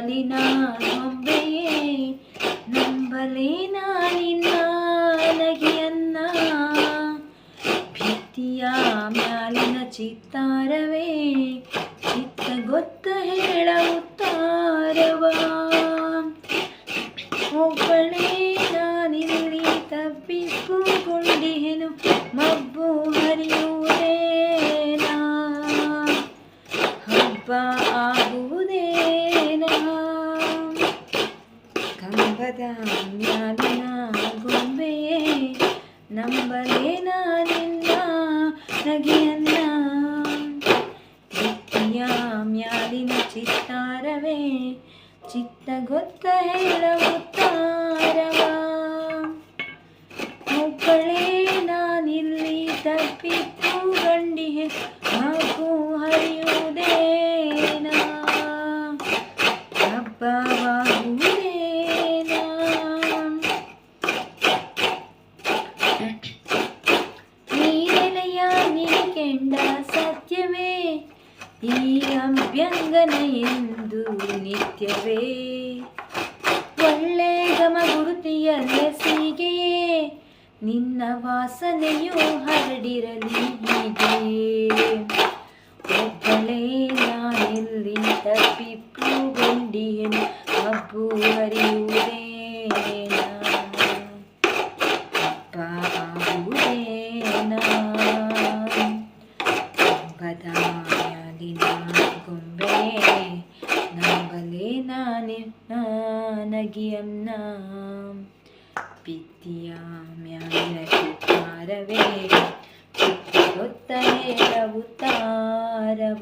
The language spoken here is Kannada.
ಮ್ಯಾಲಿನ ಗೊಂಬೆಯೇ ನಂಬಲೇನ ನಿನ್ನ ನಗೆಯನ್ನ ಭಿತ್ತಿಯ ಮ್ಯಾಲಿನ ಚಿತ್ತಾರವೇ ಚಿತ್ತ ಗೊತ್ತ ಹೇಳ ಉತ್ತಾರವ ಒಬ್ಬಳೇ ನಾನಿಲ್ಲಿ ತಪ್ಪಿಸಿಕೊಂಡಿಹೆನು ಮಬ್ಬು ಹರಿಯುವುದೇನಾ ಹಬ್ಬ ಆಗುವುದೇನಾ ಕಂಬದ ಮ್ಯಾಲಿನ ಗೊಂಬೆಯೇ ನಂಬಲೇನ ನಿನ್ನ ನಗೆಯನ್ನ ಭಿತ್ತಿಯ ಮ್ಯಾಲಿನ ಚಿತ್ತಾರವೇ ಚಿತ್ತ ಗೊತ್ತ ಹೇಳ ಉತ್ತಾರವ ಒಬ್ಬಳೇ ನಾನಿಲ್ಲಿ ತಪ್ಪಿಸಿಕೊಂಡಿಹೆ ಮಗು ಹರಿಯುವುದೇನಾ ಹಬ್ಬವಾಗುವುದೇನಾ ನೀನೆಲೆಯ ನೀ ಕೆಂಡ ಸತ್ಯವೇ ಈ ಅಭ್ಯಂಗನ ಎಂದು ನಿತ್ಯವೇ ಒಳ್ಳೆ ಗಮ ಗುರುತಿಯಲ್ಲೇ ಸೀಗೆಯೇ ನಿನ್ನ ವಾಸನೆಯು ಹರಡಿರಲಿ ಹೀಗೆ ಒಬ್ಬಳೇ ನಾನೆಲ್ಲಿ ತಪ್ಪಿಸಿಕೊಂಡಿಹೆನು ಮಬ್ಬು ಹರಿಯುವುದೇನಾ ಹಬ್ಬ ಆಗುವುದೇನಾ ಕಂಬದ ಮ್ಯಾಲಿನ ಗೊಂಬೆ ನಂಬಲೇನ ನಿನ್ನ ನಗೆಯನ್ನ ಭಿತ್ತಿಯ ಮ್ಯಾಲಿನ ಚಿತ್ತಾರವೇ ಚಿತ್ತ ಗೊತ್ತ ಹೇಳ ಉತ್ತಾರವ